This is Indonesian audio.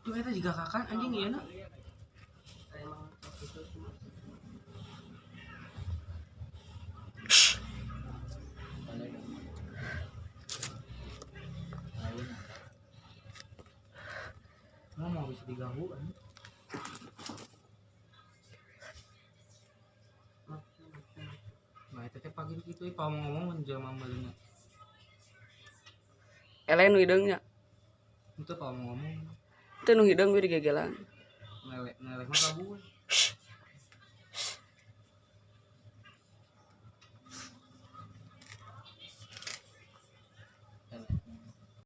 Tuh eta juga kakak anjing ieu na. Emang itu cuma Ngomong bisa diganggu kan. Nah, itu teh pagi gitu pa ngomong menjelma meuleunya. Eleh nu hideungnya. Itu pa ngomong Teu nu hideung we digegelan. ngelek mah kabur.